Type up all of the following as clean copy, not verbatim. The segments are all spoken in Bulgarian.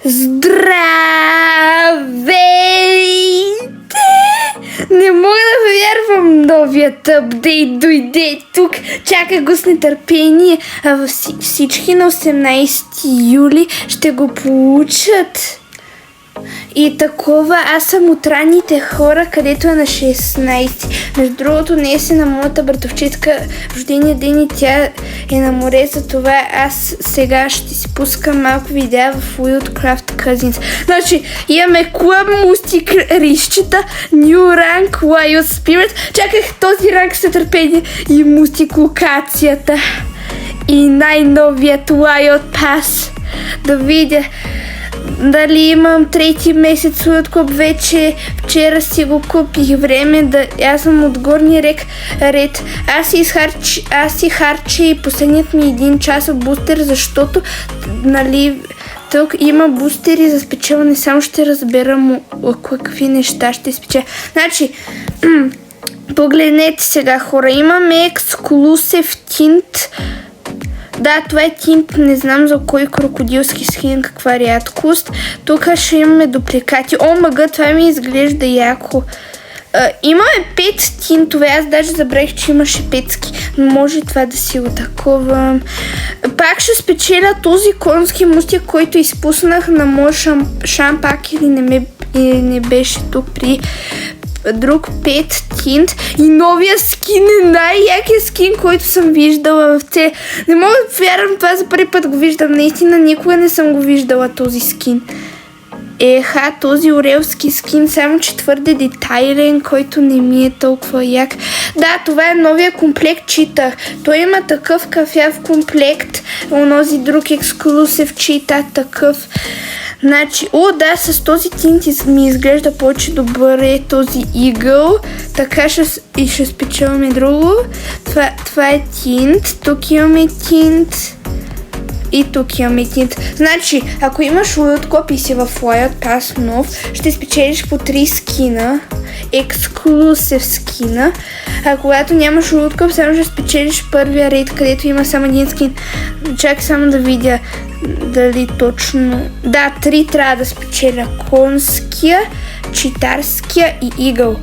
Здравейте! Не мога да вярвам, новият апдейт дойде тук. Чакай го с нетърпение. А всички на 18 юли ще го получат. И такова, аз съм от ранните хора, където е на 16. Между другото, днес е на моята братовчетка рождения ден и тя е на море, затова аз сега ще си пускам малко видеа в Wildcraft Cousins. Значи, имаме Club Мустик рищчета, New Rank, Wild Spirit. Чаках този ранг с търпение и Мустик локацията. И най-новият Wild Pass. Да видя дали имам трети месец Wildclub вече. Вчера си го купих време да... Аз съм от горния ред. Аз си харча и последният ми 1 часов бустер, защото нали тук има бустери за спечелване. Само ще разбера какви неща ще спечеля. Значи, погледнете сега, хора. Имаме ексклюзив тинт. Да, това е тинт, не знам за кой крокодилски скин, каква рядкост. Тук ще имаме дупликати. О, мъга, това ми изглежда яко. Имаме 5 тинтове, аз даже забравих, че имаше 5 ски. Може това да си го таковам. Пак ще спечеля този конски мустик, който изпуснах на моя шампак или не беше тук при друг 5 тинт. И новия скин е най-якия скин, който съм виждала в те. Не мога да вярвам, това за първи път го виждам. Наистина никога не съм го виждала този скин. Еха, този орелски скин, само че твърде детайлен, който не ми е толкова як. Да, това е новия комплект, читах. Той има такъв кафяв комплект, онози друг ексклюзив, чита такъв. Значи, да, с този тинт ми изглежда повече добър е този игъл. Така ще спечелваме друго. Това е тинт. Тук имаме тинт. И тук имаме тинт. Значи, ако имаш Wildclub и си в Wild Pass нов, ще спечелиш по 3 скина. Ексклюзив скина. А когато нямаш Wildclub, само ще спечелиш първия рейд, където има само един скин. Чакай само да видя дали точно... Да, 3 трябва да спечеля. Конския, читарския и игъл.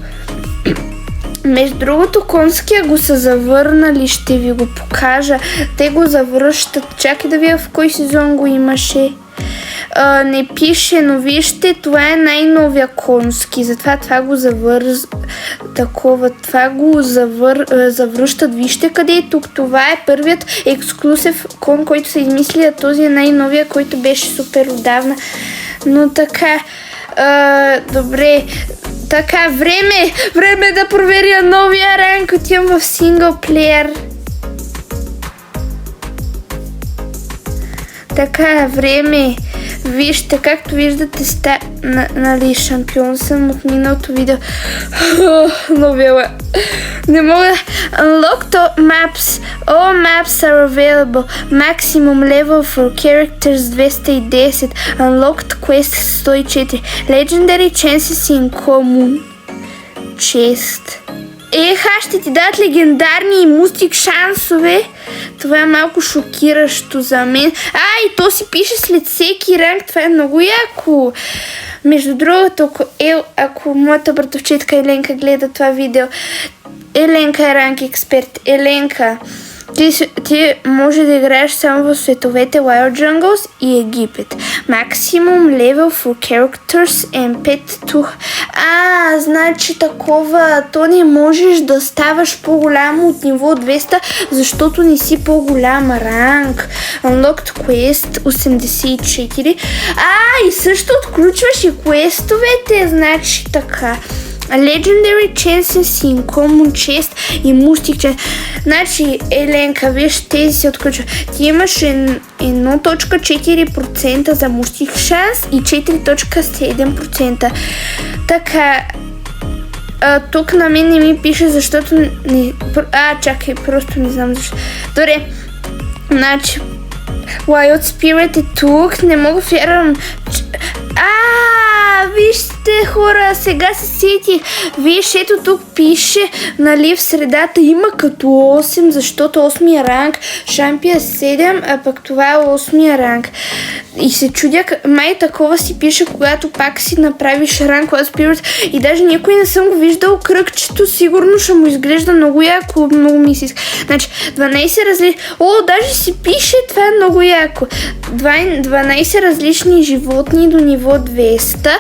Между другото, конския го са завърнали, ще ви го покажа. Те го завръщат. Чакай да видя в кой сезон го имаше. Не пише, но вижте, това е най-новия конски. Затова това го завръщат. Вижте къде е тук. Това е първият ексклюзив кон, който са измислили, а този е най-новия, който беше супер отдавна. Но така, добре. Така, време да проверя новия ранг. Отивам в синглплеер. Така, време. Вижте, както виждате, нали, шампион съм от миналото видео. Новела. Не мога. Unlocked maps. All maps are available. Maximum level for characters 210. Unlocked quest 104. Legendary chances in common chest. Еха, ще ти дадат легендарни и мустик шансове. Това е малко шокиращо за мен. И то си пише след всеки ранг. Това е много яко. Между другото, ако моята братовчетка Еленка гледа това видео, Еленка е ранг експерт. Еленка, ти може да играеш само в световете Wild Jungles и Египет. Maximum level for characters and pet to... значи такова, то не можеш да ставаш по-голямо от ниво 200, защото не си по-голям ранг. Unlocked quest 84. И също отключваш и квестовете, значи така. Legendary chances in common chest и мустик chest. Значи, Еленка, виж, тези се отключва. Ти имаш 1.4% за мустик шанс и 4.7%. Така, тук на мен не ми пише, защото не... чакай, просто не знам защо. Добре, значи, Wild Spirit е тук, не мога да вярвам. Вижте! хора, сега се сетих. Виж, ето тук пише, нали, в средата има като 8, защото 8 ранг, шампия 7, а пък това е 8 ранг. И се чудя, май такова си пише, когато пак си направиш ранг Class Spirit. И даже никой не съм го виждал кръгчето, сигурно ще му изглежда много яко, много ми си иска. Значи, 12 различни... О, даже си пише, това е много яко. 12 различни животни до ниво 200,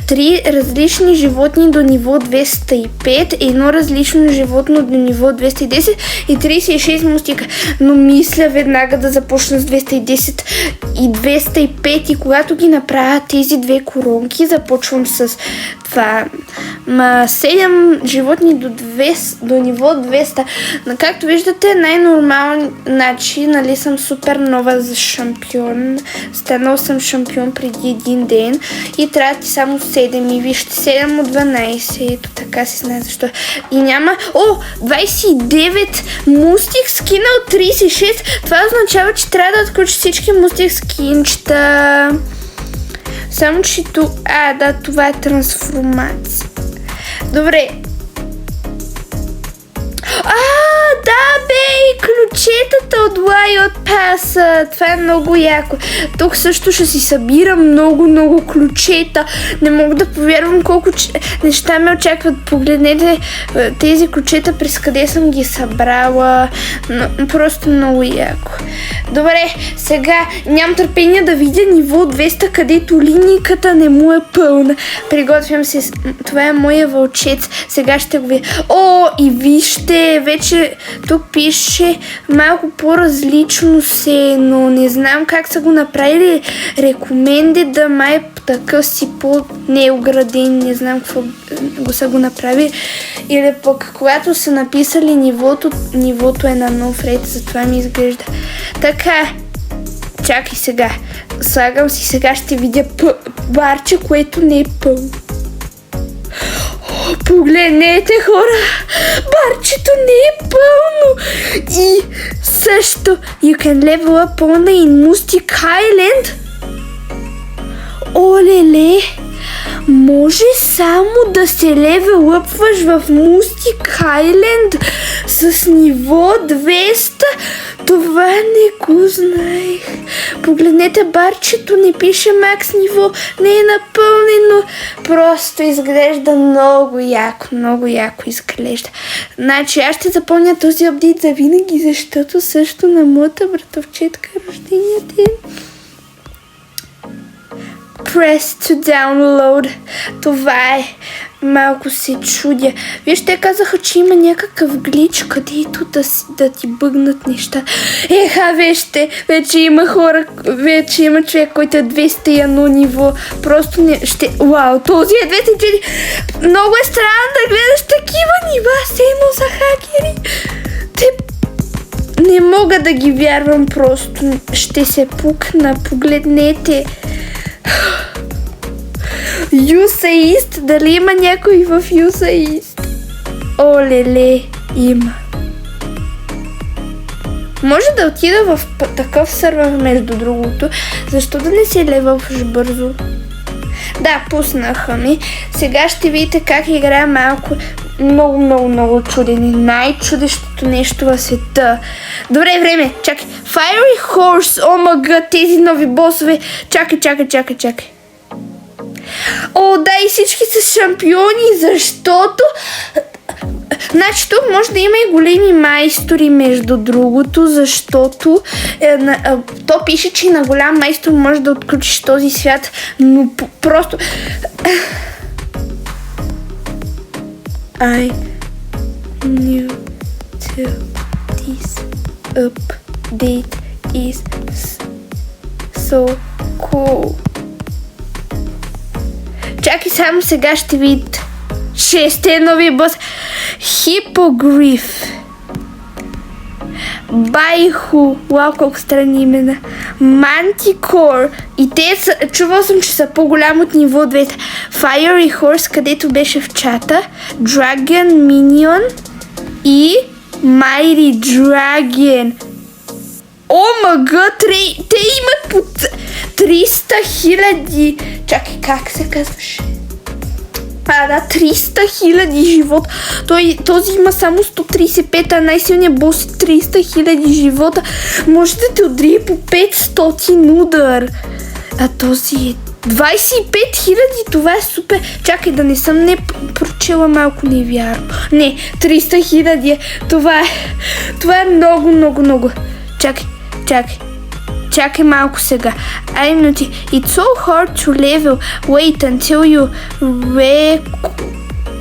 3 различни животни до ниво 205, едно различно животно до ниво 210 и 36 мустика. Но мисля веднага да започна с 210 и 205 и когато ги направя тези две коронки, започвам с това 7 животни до ниво 200. Но както виждате, най-нормален начин, нали, съм супер нова за шампион. Станал съм шампион преди един ден и трябва ти само 7 и вижте 7 от 12. Ето така си знае защо. И няма... О, 29 мустик скина от 36. Това означава, че трябва да отключи всички мустик скинчета. Само, че тук... да, това е трансформация. Добре. Да, бе, ключетата от Riot Pass. Това е много яко. Тук също ще си събирам много ключета. Не мога да повярвам колко неща ме очакват. Погледнете тези ключета, през къде съм ги събрала. Просто много яко. Добре, сега нямам търпение да видя ниво 200, където линейката не му е пълна. Приготвям се. Това е моя вълчец. Сега ще го видя. О, и вижте, вече тук пише малко по-различно но не знам как са го направили. Recommended да май такъв си по-неограден, не знам какво го са го направили. Или пък когато са написали нивото е на нов ред, затова ми изглежда. Така, чакай сега. Слагам си, сега ще видя барче, което не е пълно. Погледнете, хора! Барчето не е пълно! И също, you can level up on in Mystic Island. Олеле! Може само да се левелъпваш в Mystic Island с ниво 200? Това не го знаех. Погледнете, барчето не пише макс ниво, не е напълнено. Просто изглежда много яко изглежда. Значи аз ще запомня този апдейт за винаги, защото също на моята братовчетка рождения ден. Press to download. Това е. Малко се чудя. Виж, те казаха, че има някакъв глич, където да ти бъгнат неща. Еха, вижте, вече има хора, вече има човек, който е 201 ниво. Просто не ще... Вау, този е 204. Много е странно да гледаш такива нива, все едно за хакери. Те... Не мога да ги вярвам, просто ще се пукна. Погледнете. USAID, дали има някой в USAID? Олеле, има. Може да отида в такъв сървър, между другото. Защо да не се левелваш бързо? Да, пуснаха ми. Сега ще видите как играя малко. Много чудене. Най-чудещото нещо в света. Добре, време. Чакай. Fiery Horse. О, мага, тези нови босове. Чакай. О, да, и всички са шампиони, защото... Значи тук може да има и големи майстори, между другото, защото то пише, че на голям майстор може да отключиш този свят, но просто... I knew this update is so cool. Чакай, само сега ще видите. 6 нови бос. Хипогриф. Байху. Вау, колко странни имена. Мантикор. И те са, чувал съм, че са по-голям от ниво 2. Fiery Horse, където беше в чата. Dragon Minion. И Mighty Dragon. О, мага, те имат по 300 000. Чакай, как се казваше? Да, 300 000 живота. Този има само 135, а най-силният бос е 300 000 живота. Може да те удари по 500 удар. А този е 25 000, това е супер. Чакай, да не съм прочела, малко невярно. Не, 300 000 е. Това е много, много, много. Чакай малко сега. Минути. It's so hard to level. Wait until you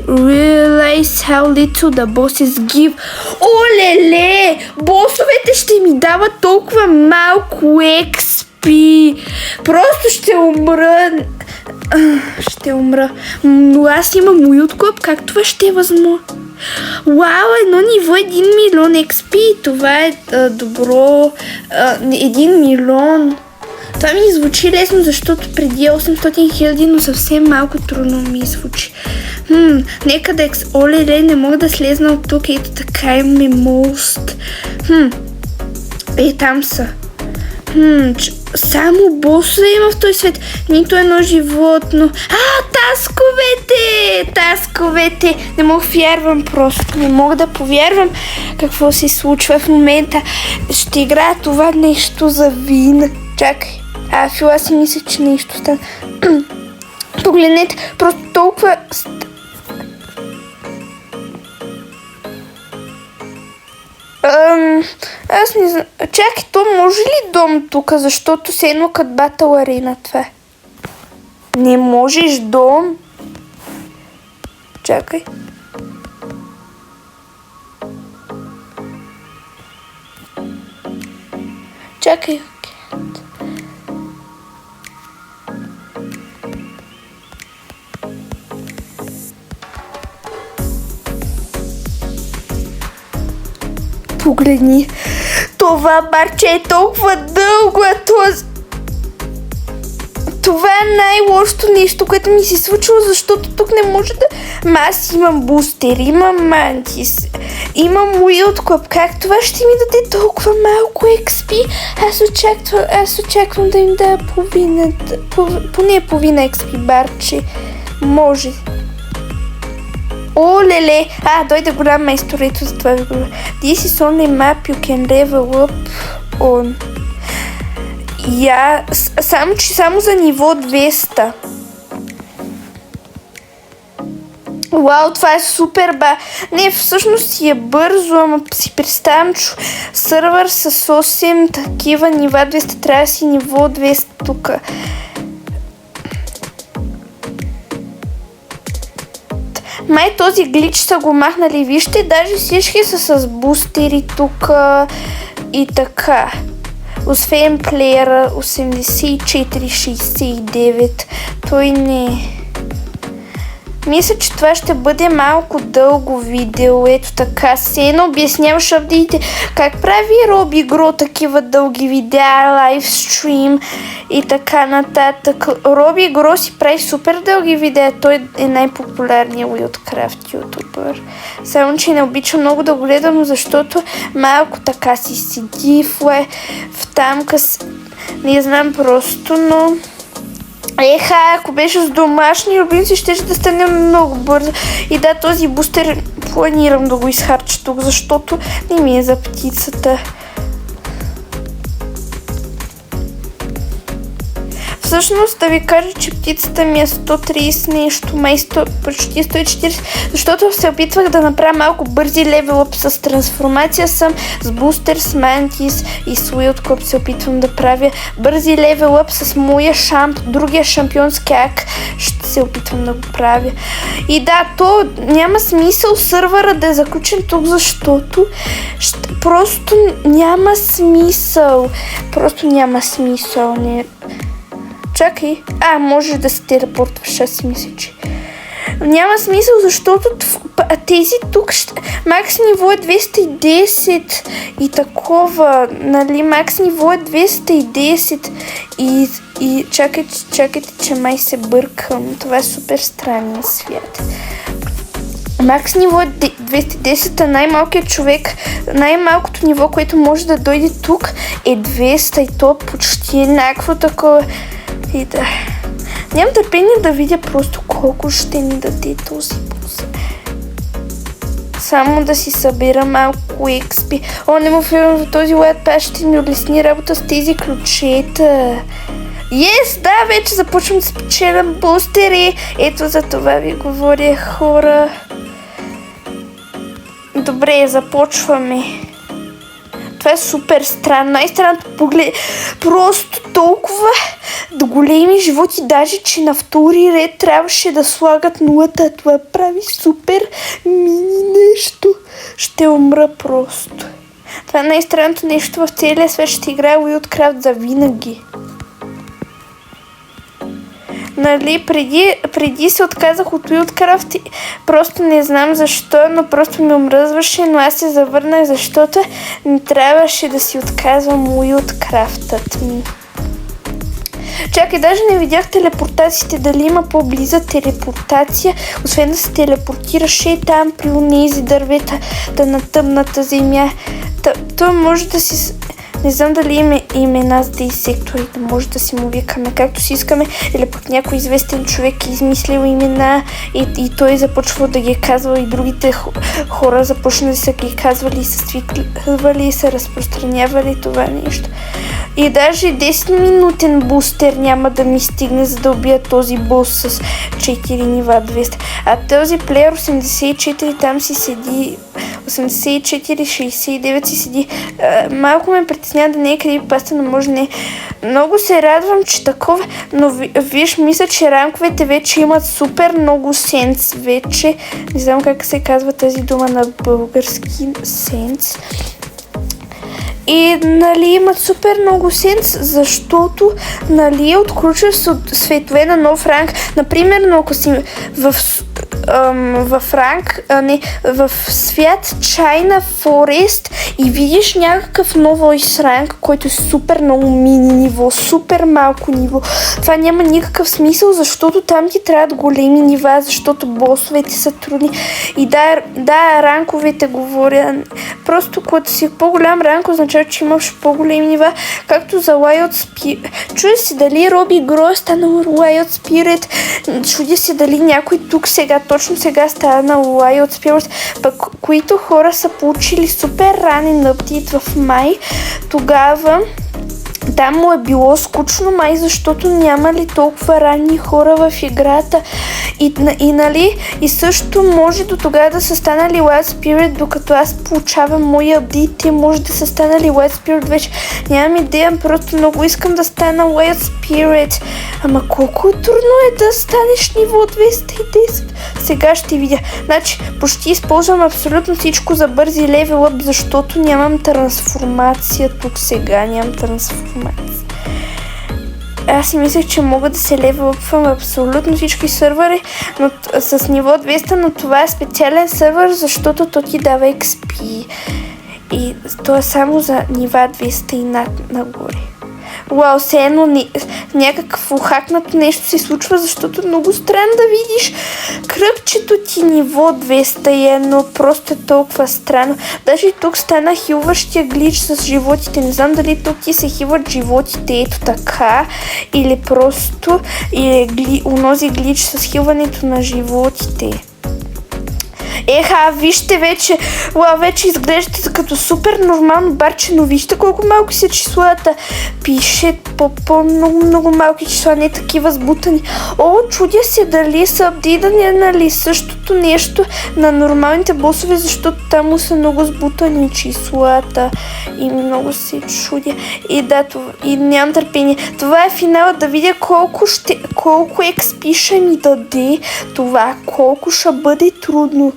realize how little the bosses give. Олеле! Босовете ще ми дават толкова малко XP. Просто ще умра. Но аз имам уют клуб. Как това ще е възможно? Вау, едно ниво 1 милион XP. Това е добро. 1 милион. Това ми звучи лесно, защото преди 800 000, но съвсем малко трудно ми звучи. Нека да оле, не мога да слезна от тук. Ето така имаме мост. Там са. Само босове има в този свет. Нито едно животно. Тасковете! Не мога вярвам просто. Не мога да повярвам какво се случва в момента. Ще играя това нещо за вина. Чакай. Фила си мисля, че нещо стана. Погледнете, просто толкова... Аз не знам. Чакай, то може ли дом тук, защото се едно като батъл арена това. Не можеш дом. Чакай. Погледни. Това барче е толкова дълго, това е най-лошото нещо, което ми се случило, защото тук не може да... Аз имам бустер, имам мантис, имам уилд клъб. Как това ще ми даде толкова малко XP? Аз очаквам да им да поне половина XP барче. Може. Олеле! Дойде голям майстор, ето за това ви говоря. This is only map you can level up on. Само за ниво 200. Вау, това е супер Не, всъщност си е бързо, ама си представям, че сървър с 8 такива нива 200 трябва да си ниво 200 тук. Май този глич са го махнали. Вижте, даже всички са с бустери тук и така. Освен плеера 84-69. Той не... Мисля, че това ще бъде малко дълго видео. Ето така. Сено обяснявам, ще видите как прави Роби Гро такива дълги видеа, лайвстрим и така нататък. Роби Гро си прави супер дълги видеа. Той е най-популярният Wildcraft ютубър. Само, че не обичам много да го гледам, защото малко така си седи в тамка. Не знам просто, но... ако беше с домашни любимци, ще да стане много бързо. И да, този бустер планирам да го изхарча тук, защото не ми е за птицата. Всъщност да ви кажа, че птицата ми е 130 нещо, май почти 140, защото се опитвах да направя малко бързи левелъп с трансформация съм, с бустер, с мантис и с уилд клъб се опитвам да правя бързи левелъп с моя другия шампионски ак, ще се опитвам да го правя. И да, то няма смисъл сървъра да е заключен тук, защото просто няма смисъл. Не... Чакай. Може да се телепортваш, аз си мисля, че... Няма смисъл, защото тези тук макс ниво е 210 и такова, нали, макс ниво е 210 и чакайте, че май се бъркам. Това е супер странен свят. Макс ниво е 210, а най-малкият човек, най-малкото ниво, което може да дойде тук е 200 и то почти еднакво такова. И да. Нямам търпение да видя просто колко ще ни даде този бус. Само да си събира малко XP. Не му филм в този Wattpad ще ми улесни работа с тези ключета. Да, вече започвам да спечелям бустери. Ето за това ви говоря, хора. Добре, започваме. Това е супер странно. Най-странното поглед. Просто толкова големи животи, даже че на втори ред трябваше да слагат нулата. Това прави супер мини нещо. Ще умра просто. Това е най-странното нещо в целия свет. Ще играя Wildcraft за винаги. Нали, преди се отказах от Wildcraft, просто не знам защо, но просто ме омръзваше, но аз се завърнах, защото не трябваше да си отказвам Wildcraft-ът ми. Чакай, даже не видях телепортациите, дали има по-близа телепортация, освен да се телепортираше там при онези дървета на тъмната земя. То може да си... Не знам дали има имена с тези сектори, да може да си му викаме както си искаме, или пък някой известен човек е измислил имена и той започва да ги казва и другите хора започнали да са ги казвали и са свиквали и са разпространявали това нещо. И даже 10-минутен бустер няма да ми стигне, за да убия този бос с 4 нива 200. А този плеер 84 там си седи, 84-69 си седи. Малко ме притеснява да не е creepypasta, но може не. Много се радвам, че такова, но виж, мисля, че ранковете вече имат супер много сенс вече. Не знам как се казва тази дума на български, сенс. И, нали, имат супер много сенс, защото, нали, откручваш светове на нов ранг. Например, ако си в свят China Forest и видиш някакъв нов ранг, който е супер много мини ниво, супер малко ниво, това няма никакъв смисъл, защото там ти трябват големи нива, защото босовете са трудни. И да, ранковете говоря. Просто когато си по-голям ранг, означава, че имаш по-големи нива, както за Wild Spirit. Чудя се дали Роби Гро е станал Wild Spirit, чудя се дали някой тук сега, точно сега стана Wild Spirit, пък които хора са получили супер ранен апдейт в май, тогава там му е било скучно май, защото нямали толкова ранни хора в играта. И също може до тогава да са станали Wild Spirit, докато аз получавам моя апдейт, те може да са станали Wild Spirit вече. Нямам идея, просто много искам да стана Wild Spirit. Ама колко трудно е да станеш ниво 210. Сега ще видя. Значи, почти използвам абсолютно всичко за бързи левел ъп, защото нямам трансформация тук сега. Нямам трансформация. Аз си мислех, че мога да се левелъпвам абсолютно всички сървъри, но с ниво 200, но това е специален сървър, защото то ти дава XP. И то е само за нива 200 и нагоре. Уау, все едно някакво хакнато нещо се случва, защото е много странно да видиш кръгчето ти ниво 201, просто е толкова странно. Даже и тук стана хилващия глич с животите. Не знам дали тук ти се хилват животите ето така, или просто унози глич с хилването на животите. Вижте вече, вече изглеждате като супер нормално барче, но вижте колко малко са числата. Пише по-много малки числа, не такива сбутани. Чудя се дали са апдейтани, нали, същото нещо на нормалните босове, защото там са много сбутани числата. И много се чудя. И нямам търпение. Това е финала, да видя колко XP ще ми даде това, колко ще бъде трудно.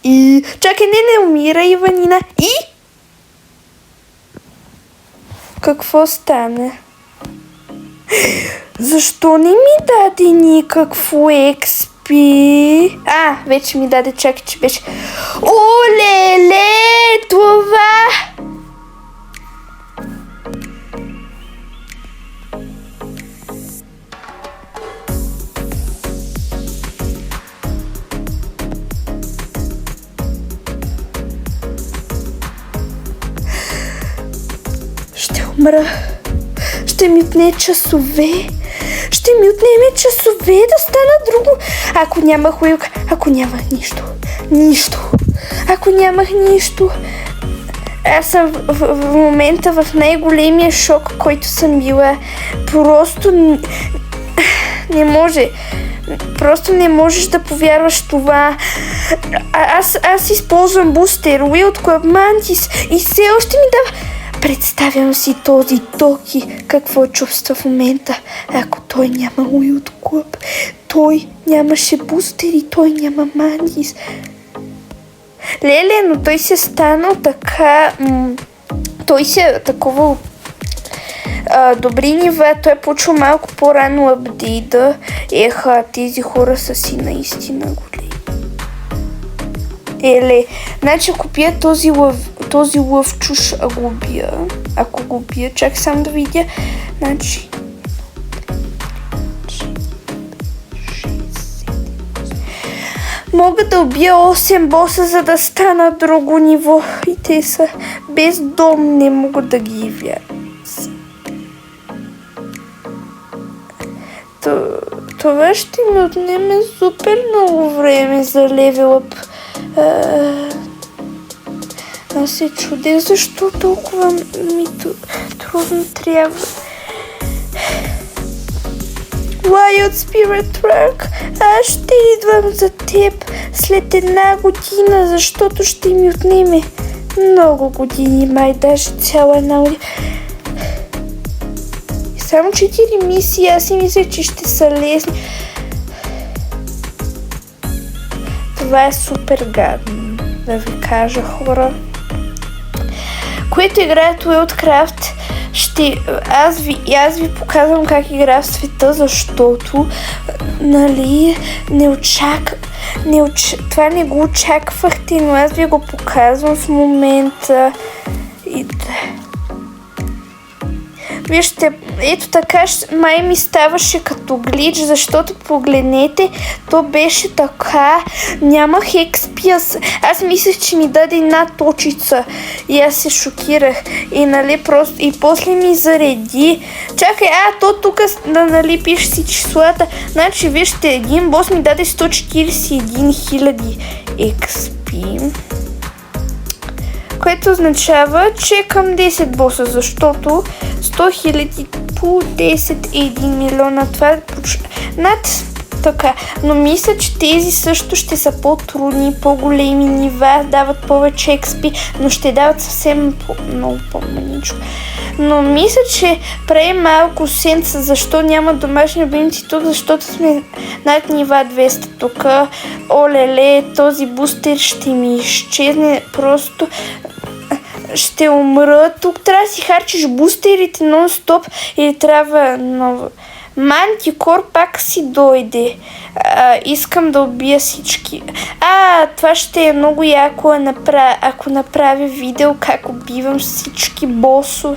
И... Чакай, не умира Иванина. И... Какво стана? Защо не ми даде никакво XP? Вече ми даде, чакай, че беше... Олеле, това... Ще умра. Ще ми отне часове. ще ми отнеме часове да стана друго. Ако нямах уилка, ако нямах нищо. Ако нямах нищо. Аз съм в момента в най-големия шок, който съм била. Просто не може. Просто не можеш да повярваш това. Аз използвам бустер, Wild Club Mantis и все още ми дава... Представям си този Токи, какво чувства в момента. Ако той няма Wild Club, той нямаше бустер и той няма Mantis. Леле, но той се станал така... той се такова... добри нива, той е почва малко по-рано апдейта. Тези хора са си наистина големи. Значи ако пия този лъвчуш, ако го бия, чак сам да видя, значи... Мога да убия 8 боса, за да стана друго ниво. И те са без дом, не мога да ги явя. Това ще ми отнеме супер много време за левелъп. Аз се чудя защо толкова ми трудно трябва. Wild Spirit Work, аз ще идвам за теб след 1 година, защото ще ми отнеме много години, май даже цяла 1 година. Само 4 мисии, аз си мисля, че ще са лесни. Това е супер гадно, да ви кажа, хора. Които играят Wildcraft, аз ви показвам как игра в света, защото това не го очаквахте, но аз ви го показвам в момента. Вижте, ето така май ми ставаше като глич, защото погледнете, то беше така, нямах XP, аз мислех, че ми даде 1 точица и аз се шокирах и после ми зареди. Чакай, то тук пише си числата, значи вижте, един бос ми даде 141 000 XP. Което означава, че към 10 боса, защото 100 000 по 10 е 1 милиона. Това е над така. Но мисля, че тези също ще са по-трудни, по-големи нива, дават повече XP, но ще дават съвсем много по-маничко. Но мисля, че прави малко сенс, защо няма домашни любимци тук, защото сме над нива 200 тук. Олеле, този бустер ще ми изчезне, просто ще умра. Тук трябва да си харчиш бустерите нон-стоп или трябва нова. Мантикор пак си дойде. Искам да убия всички. Това ще е много яко, ако направя видео как убивам всички босове.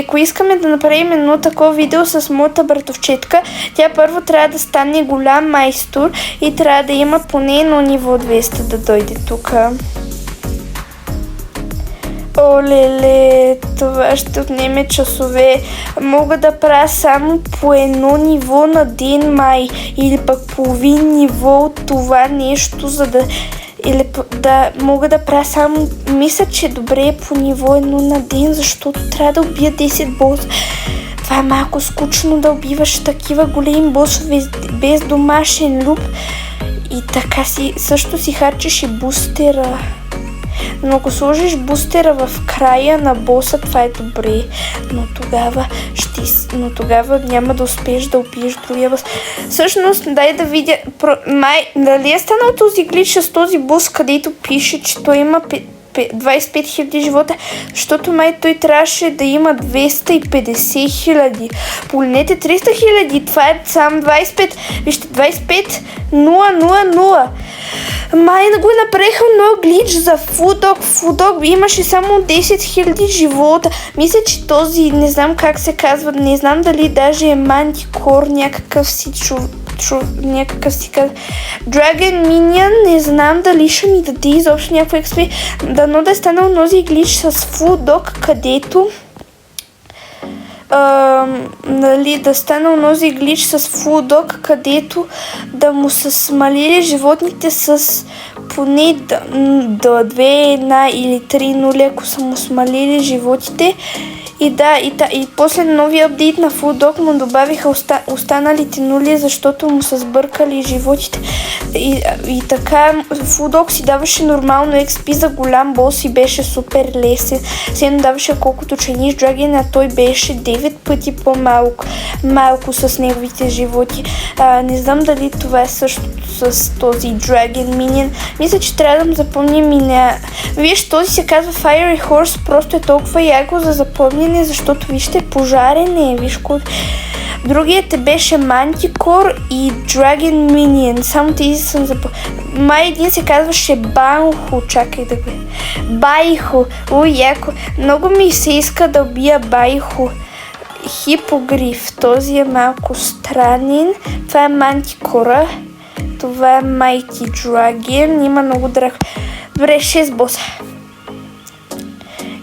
Ако искаме да направим едно такова видео с моята братовчетка, тя първо трябва да стане голям майстор и трябва да има поне едно ниво 200 да дойде тук. Олеле, това ще отнеме часове. Мога да правя само по едно ниво на ден май или пък половин ниво от това нещо, за да... Или да мога да правя само... Мисля, че добре е по ниво 1 на ден, защото трябва да убия 10 боса. Това е малко скучно да убиваш такива големи босове без домашен люб. И така също си харчиш и бустера. Но ако сложиш бустера в края на боса, това е добре. Но тогава няма да успееш да убиеш другия бос. Всъщност, дай да видя... Дали е станал този глич с този бос, където пише, че той има 25 000 живота, защото май той трябваше да има 250 000. Погледнете 300 000, това е сам 25. Вижте, 25 000. Май го направиха много глич за Фудок. Фудок имаше само 10 000 живота. Мисля, че този, не знам как се казва, не знам дали даже е Мантикор, някакъв си казва. Dragon Minion, не знам дали ще ми даде изобщо някакво XP. Дано да е станал този глич с Фудок, където нали, да стане онози глич с Фулдог, където да му са смалили животните с поне до 2, 1 или 3 нули, ако са му смалили животите. И после новия апдейт на Фулдог му добавиха останалите нули, защото му са сбъркали животите. И така Фулдог си даваше нормално XP за голям бос и беше супер лесен. Седно даваше колкото Chinese Dragon, а той беше 9 пъти по-малко с неговите животи. Не знам дали това е същото с този Dragon Minion. Мисля, че трябва да му запомним име. Виж, този се казва Fiery Horse, просто е толкова яко за запомняне, защото вижте, пожарен е, виж колко. Другият беше Manticore и Dragon Minion. Само тези съм май един се казваше Банхо. Чакай да го... Байхо. Яко. Много ми се иска да убия Байхо. Хипогриф. Този е малко странен. Това е Мантикора. Това е Mighty Dragon. Има много драх. Добре, 6 боса.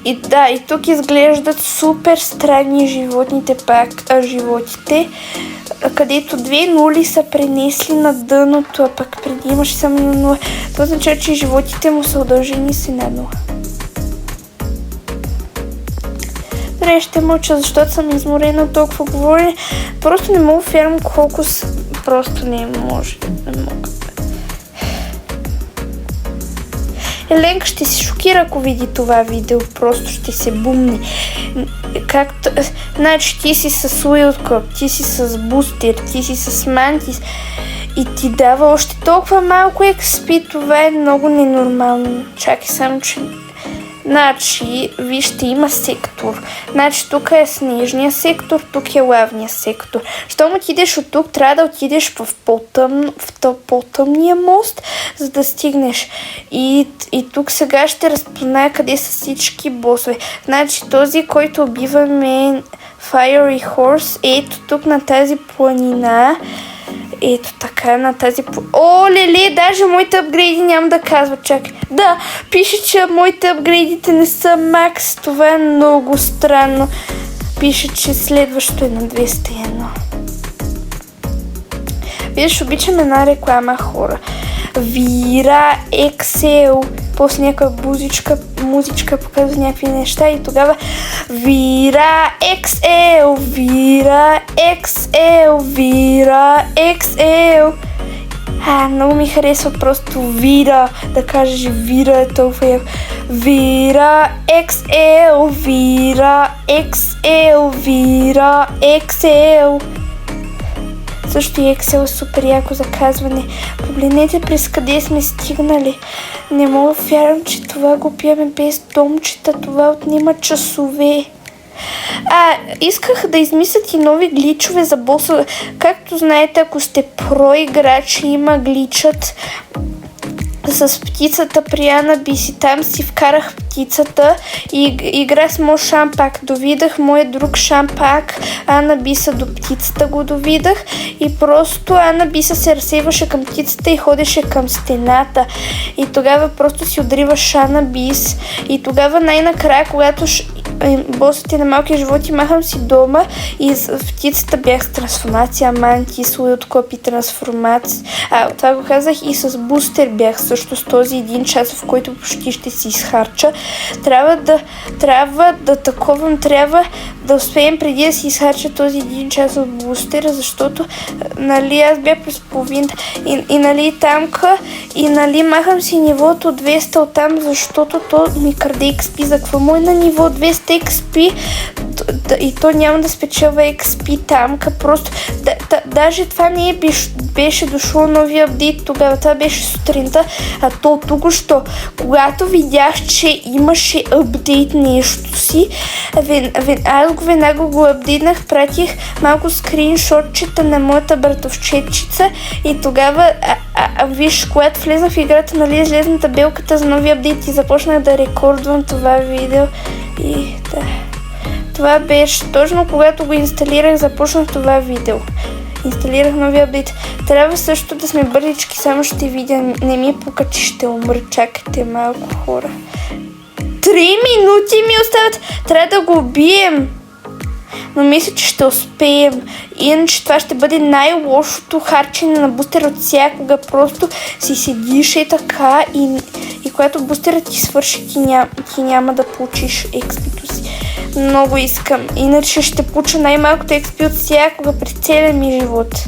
И тук изглеждат супер странни животните животите, където 2 нули са пренесли на дъното, а пък преди имаше само 0. Това означава, че животите му са удължени с 1 0. Добре, ще мълча, защото съм изморена от толкова говорене. Просто не мога ферм колко просто не може. Не мога. Еленка ще се шокира, ако види това видео. Просто ще се бумни. Както... Значи ти си с Wildcrop, ти си с Бустер, ти си с Мантис и ти дава още толкова малко XP. Това е много ненормално. Чакай само, че... Значи, вижте, има сектор. Значи, тук е снежния сектор, тук е лавния сектор. Щом отидеш от тук, трябва да отидеш в по-тъмния мост, за да стигнеш. И тук сега ще разпозная къде са всички босове. Значи, този, който убиваме Fiery Horse, ето тук на тази планина. Ето така, на тази... О, леле, даже моите апгрейди няма да казват, чакай. Да, пише, че моите апгрейдите не са макс. Това е много странно. Пише, че следващото е на 201. Виж, обичам една реклама, хора. Вира Excel. После някаква музичка показва някакви неща и тогава Вира XL, Вира XL, Вира XL. Много ми харесва просто Вира, да кажеш Вира е толкова яко. Вира XL, Вира XL, Вира XL. Също и Excel е супер яко за казване. Погледнете през къде сме стигнали. Не мога да вярвам, че това го пиеме без домчета. Това отнема часове. Исках да измислят и нови гличове за боса. Както знаете, ако сте проиграчи, има гличът с птицата при Анабис и там си вкарах птицата и игра с моят шампак. Довидах моят друг шампак, Анабиса до птицата го довидах и просто Анабиса се разсейваше към птицата и ходеше към стената. И тогава просто си отриваш Анабис и тогава най-накрая, когато босите на малки животи, махам си дома и в птицата бях с трансформация, Мантис, Wildcrop и трансформация. Това го казах и с Бустер бях също с този 1 час, в който почти ще си изхарча. Трябва да успеем преди да си изхарча този 1 час от Бустера, защото нали аз бях през половината и нали тамка и нали махам си нивото 200 оттам, защото то ми краде XP. За какво му е на ниво 200 XP и то няма да спечелва XP тамка. Просто даже това не беше дошло новия апдейт тогава. Това беше сутринта, а то току-що, когато видях, че имаше апдейт нещо си, аз веднага го апдейтнах, пратих малко скриншотчета на моята братовчетчица и тогава виж, когато влезнах в играта, нали излезна табелката за новия апдейт и започнах да рекордвам това видео и да. Това беше точно когато го инсталирах, започнах това видео. Инсталирах новия апдейт. Трябва също да сме бързички, само ще видя. Не ми пука, че ще умра. Чакайте малко, хора. 3 минути ми остават. Трябва да го убием. Но мисля, че ще успеем. Иначе това ще бъде най-лошото харчене на бустер от всякога. Просто си седиш и така и когато бустерът ти свърши, ти няма да получиш експито си. Много искам. Иначе ще получа най-малкото експи от всякога през целия ми живот.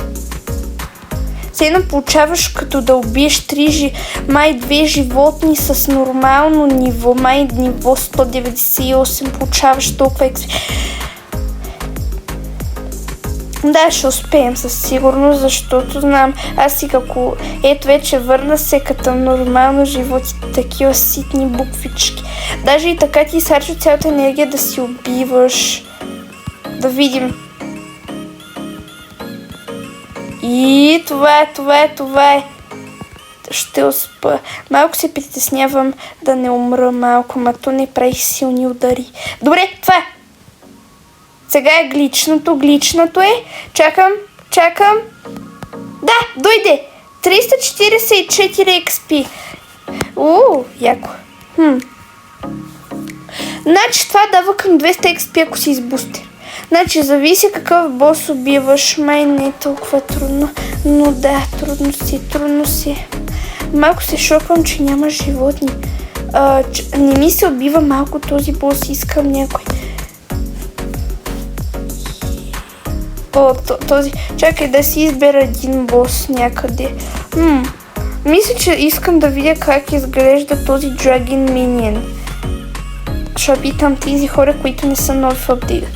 Сега получаваш като да убиеш 2 животни с нормално ниво, ниво 198, получаваш толкова експи. Да, ще успеем със сигурност, защото знам, аз си како... Ето вече върна се като нормално живот и такива ситни буквички. Даже и така ти изхарчва цялата енергия да си убиваш. Да видим. И това е. Ще успя. Малко се притеснявам да не умра малко, ма то не прави силни удари. Добре, това е. Сега е гличното е. Чакам. Да, дойде. 344 XP. Яко. Значи това дава към 200 XP, ако си избустер. Значи зависи какъв бос убиваш. Май не е толкова трудно. Но да, трудно си. Малко се шоквам, че няма животни. Не ми се убива малко този бос. Искам някой. Този. Чакай да си избера един бос някъде. Мисля, че искам да видя как изглежда този Dragon Minion. Ще питам тези хора, които не са нови в апдейта.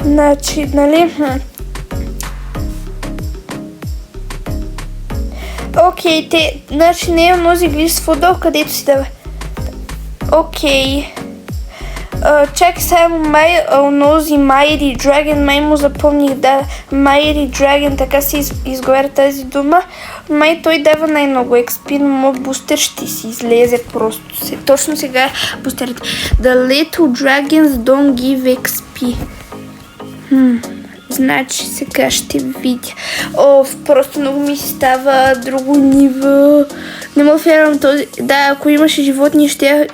Значи, нали? Окей, значи не е онози глиш с футбол, където си дава. Окей. Чакай само онози Mighty Dragon, май му запомних, да, Mighty Dragon, така се изговаря тази дума. Май той дава най-много XP, но моят бустер ще си излезе просто. Точно сега бустерът. The little dragons don't give XP. Значи сега ще видя. Просто много ми се става друго ниво. Не мога вярвам този... Да, ако имаше животни, ще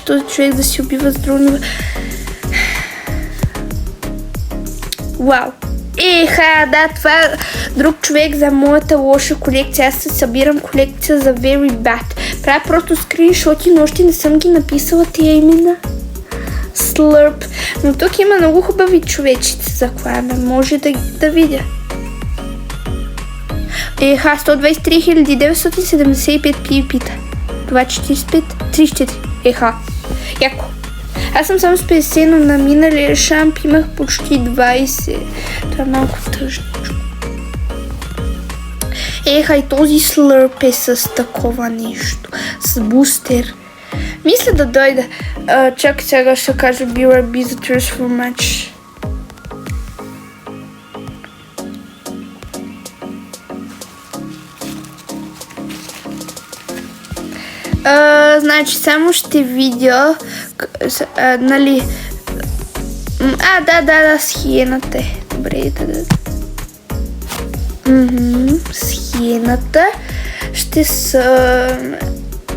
този човек да си убива с друго ниво. Вау. Да, това е друг човек за моята лоша колекция. Аз се събирам колекция за Very Bad. Правя просто скриншоти, но още не съм ги написала тия имена. Slurp. Но тук има много хубави човечици за клана. Може да видя. 123 975 PvP-та. 245, 34. Яко. Аз съм само с 50, но на миналия шамп имах почти 20. Това е малко тъжно. И този Slurp е с такова нещо. С бустер. Мисля да дойда. Чакай сега ще кажа BRB за Transfer Match. Значи само ще видя нали да, с хиената е. Добре, да. С хиената ще са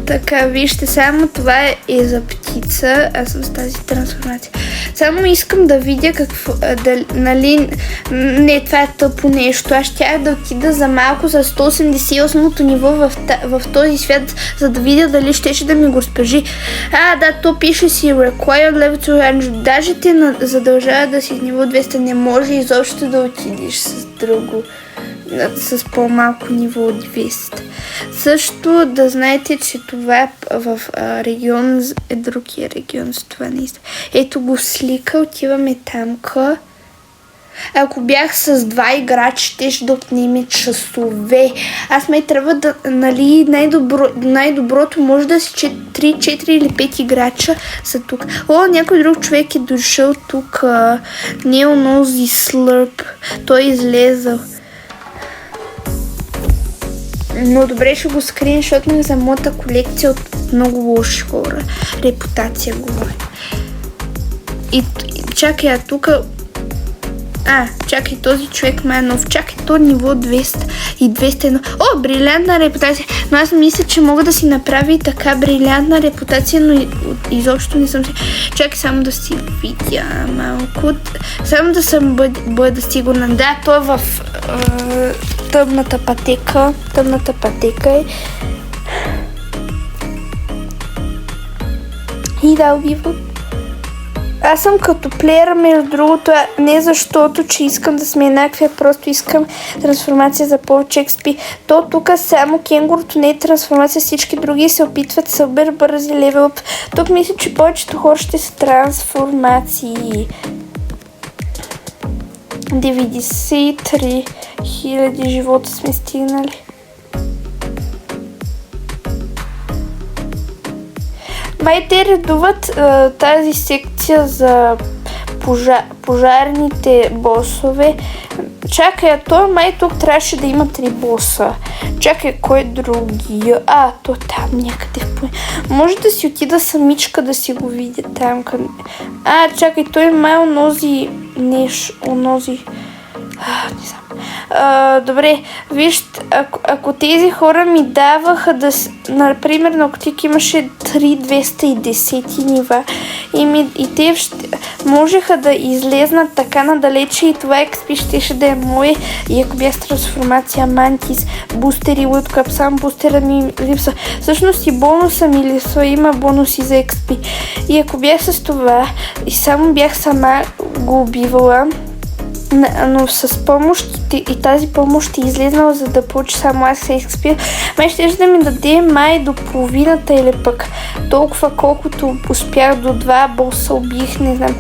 така, вижте, само това е за птица. Аз съм с тази трансформация. Само искам да видя какво, нали, не, това е тъпо нещо. Аз щях да отида за малко за 188-то ниво в този свят, за да видя дали щеше да ми го разпържи. Да, то пише си Required Level 200. Даже те задължава да си ниво 200. Не може изобщо да отидеш с друго. С по-малко ниво от 200. Също да знаете, че това в регион е другия регион, с това не иска. Ето го слика, отиваме тамка. Ако бях с 2 играчи, ще да отнеме часове. Аз май трябва да, нали, най-доброто може да си 3, 4 или 5 играча са тук. О, някой друг човек е дошъл тук. Не е онози Слърп. Той е излезъл. Но добре ще го скрия, защото ми за моята колекция от много лоши хора. Репутация говори. И чакай, тук... чакай, този човек ма е нов. Чакай, то ниво 200 и 201. О, брилянтна репутация. Но аз мисля, че мога да си направя и така брилянтна репутация, но изобщо не съм си... Чакай само да си видя малко. Само да съм бъда сигурна. Да, той е в тъмната пътека. Тъмната пътека е. И да, убивам. Аз съм като плеер, между другото, не защото, че искам да сме еднакви, а просто искам трансформация за повече XP. То тук само кенгурото не е трансформация, всички други се опитват супер бързи левел. Тук мисля, че повечето хора ще са трансформации. 93 000 живота сме стигнали. Май те редуват тази секция за пожарните босове. Чакай, той май тук трябваше да има 3 боса. Чакай, кой е другия? То там някъде в планета. Може да си отида самичка да си го видя там. Чакай, той май онози онози... не знам. Добре, вижте, ако тези хора ми даваха да... Например, на Октик имаше 3210 нива и те можеха да излезнат така надалече и това XP ще да е мое. И ако бях с трансформация Мантис, бустер и Луткап, сам бустера ми липсва. Всъщност и бонуса ми липсва, има бонуси за XP. И ако бях с това и само бях сама го убивала, но с помощите и тази помощ е излезнала, за да получи само аз XP. Май ще да ми даде май до половината или пък толкова, колкото успях до 2 боса убих, не знам.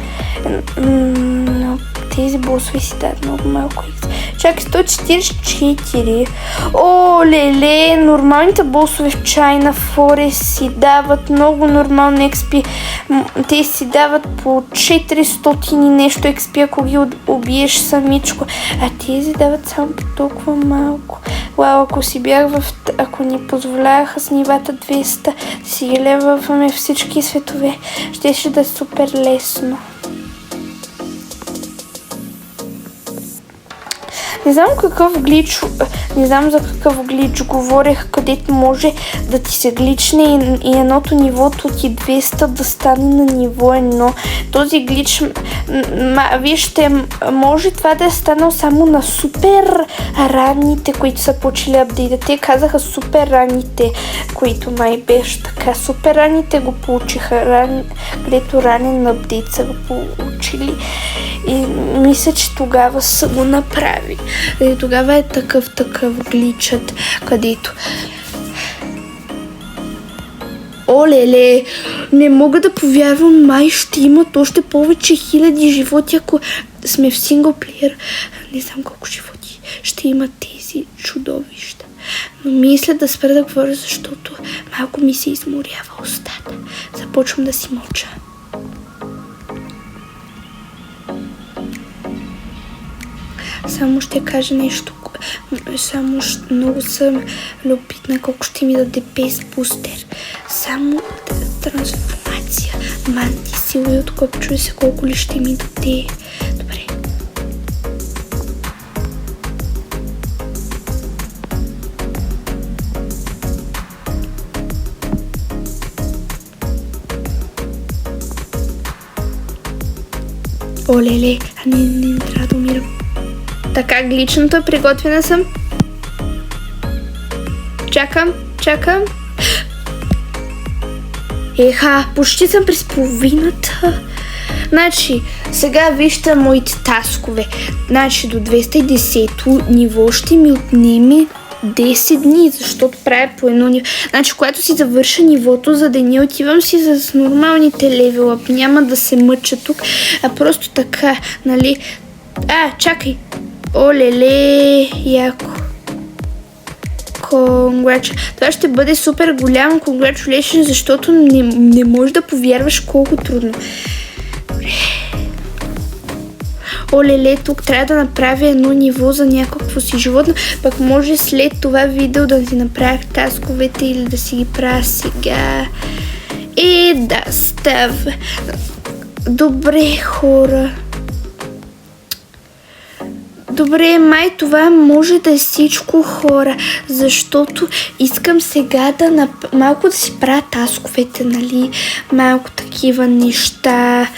Тези босове си дадат много малко XP. Чакай, 144. О, леле, нормалните босове в China Forest си дават много нормално XP. Те си дават по 400 и нещо XP, ако ги убиеш самичко. А тези дават само по толкова малко. Вау, ако ни позволяваха с нивата 200, си ги леваме всички светове. Ще да е супер лесно. Не знам за какъв глич говорех, където може да ти се гличне и едното нивото ти 200 да стане на ниво 1. Този глич, вижте, може това да е станало само на супер ранните, които са почели апдейта. Те казаха супер ранните, които май беше така. Супер ранните го получиха, където ранен апдейт са го получили. И мисля, че тогава са го направи. И тогава е такъв гличът, където... Олеле, не мога да повярвам, май ще имат още повече хиляди животи, ако сме в синглплеер. Не знам колко животи ще имат тези чудовища. Но мисля да спра да говоря, защото малко ми се изморява устата. Започвам да си мълча. Само ще кажа нещо. Много съм любопитна колко ще ми даде без бустер. Само трансформация. Мантис и Уилдкоп, чуй се колко ли ще ми даде. Добре. Олеле, не трябва да умирам. Така, гличното е, приготвена съм. Чакам. Еха, почти съм през половината. Значи, сега вижте моите таскове. Значи, до 210 ниво ще ми отнеме 10 дни, защото правя по едно ниво. Значи, когато си завърша нивото, за да не отивам си с нормалните левелъп, няма да се мъча тук, а просто така, нали, Чакай. Олеле, яко. Това ще бъде супер голям congratulations, защото не можеш да повярваш колко трудно. Олеле, тук трябва да направя едно ниво за някакво си животно, пък може след това видео да си направя тасковете или да си ги правя сега. И да става. Добре, хора. Добре, май това може да е всичко, хора, защото искам сега малко да си правя тасковете, нали, малко такива неща.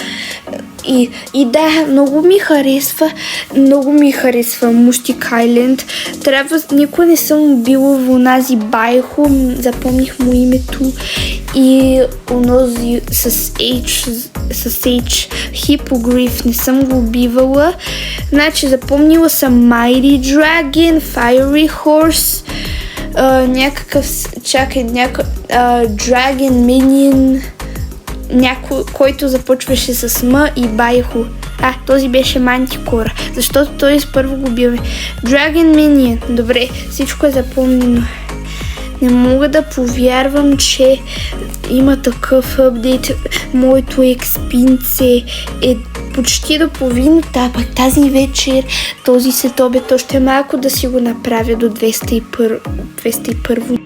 И да, много ми харесва Мустик Айленд. Никога не съм била в онази байхо, запомних му името и онози с H, Хипогриф, не съм го убивала. Значи запомнила съм Mighty Dragon, Fiery Horse, Dragon Minion, някой, който започваше с М и Байхо. Този беше Мантикора, защото той първо го биваме. Dragon Minion. Добре, всичко е запомнено. Не мога да повярвам, че има такъв апдейт. Моето експинце е почти до половината, пък тази вечер, този следобед, още малко да си го направя до 201.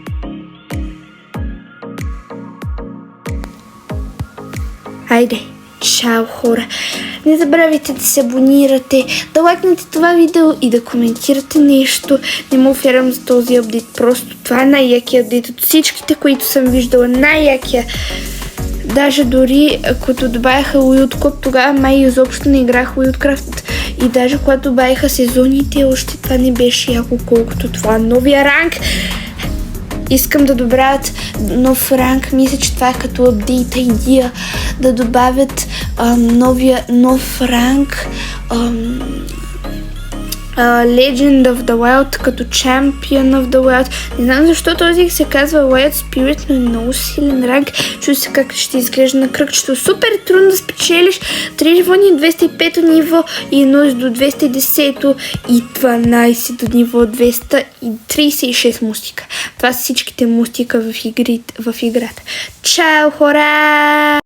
Айде, чао, хора! Не забравяйте да се абонирате, да лайкнете това видео и да коментирате нещо. Не му вярвам за този апдейт, просто това е най-якия апдейт от всичките, които съм виждала. Най-якия. Даже дори като добавяха Wildcop, тогава май изобщо не играх Wildcraft. И даже когато добавяха сезоните, още това не беше яко колкото това. Новия ранг. Искам да добавят нов ранг. Мисля, че това е като апдейт идея. Да добавят нов ранг. Legend of the Wild като Champion of the Wild. Не знам защо този се казва Wild Spirit, но е много силен ранг. Чуй се как ще изглежда на кръгчето. Супер трудно да спечелиш 3 животни 205 ниво и нож до 210 и 12 до ниво 236 мустика. Това са всичките мустика в играта. Чао, хора!